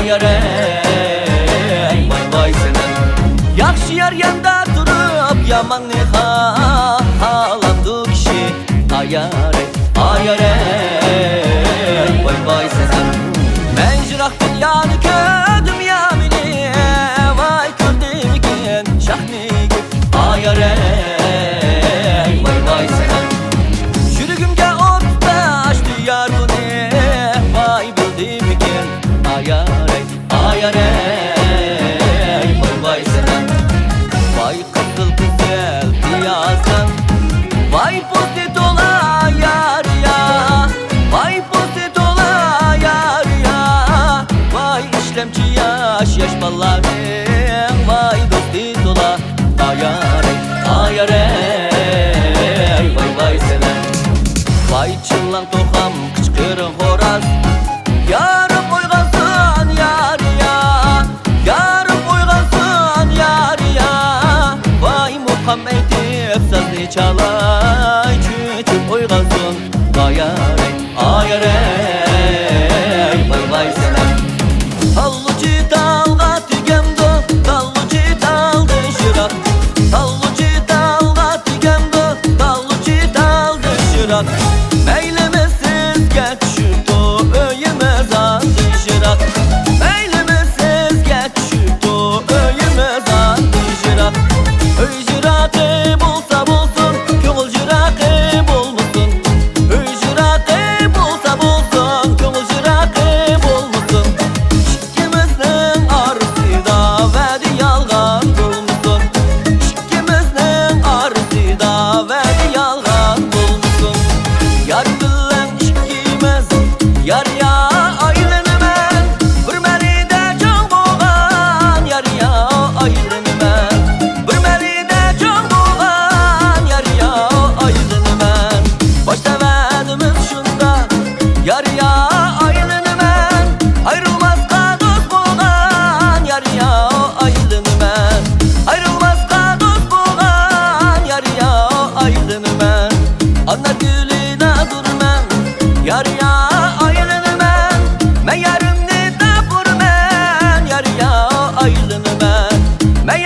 ayare vay vay senem. Yaxşı yer yanda durup yamanni halandı kişi ayare ayare vay vay senem. Men jirak dünyanı kördüm yamini vay kördüm iken şahnigi ayare vay vay senem. Çürügümge ot taştı yar bu ne vay bildim iken ayare ayare vay vay senem. Vay kızıl güzel diyazdan vay posti dola yar ya vay posti dola yar ya vay işlemci yaş ballarım vay dosti dola ayare ayare vay vay senem. Vay çıllan toham kıçkırın horaz yarım oygansın yar ya yarım oygansın yar ya vay muham eytip sazlı çalay çüçüp oygansın ayare ayare vay vay senem. Tallucu dalga tügemdo tallucu daldı şırak tallucu dalga tügemdo tallucu daldı şırak. Meylemesiz geçşüto öyüme zandı şırak meylemesiz geçşüto öyüme zandı şırak. Öy şırakı bulsa bulsun köngül şırakı bulmuşsun öy şırakı bulsa bulsun köngül şırakı bulmuşsun. İkimizin arasında verdi yalgan bulmuşsun İkimizin arasında verdi yalgan bulmuşsun. Yar bilen ikimiz yar ya aylanımen bir meride can boğan yar ya aylanımen bir meride can boğan yar ya aylanımen. Başta verdiğimiz şunda yar ya aylanımen ayrılmazsa dost boğan yar ya aylanımen ayrılmazsa dost boğan yar ya aylanımen. Ana gülüne durmam yar ya aylanımen men yarımni da burman yar ya aylanımen men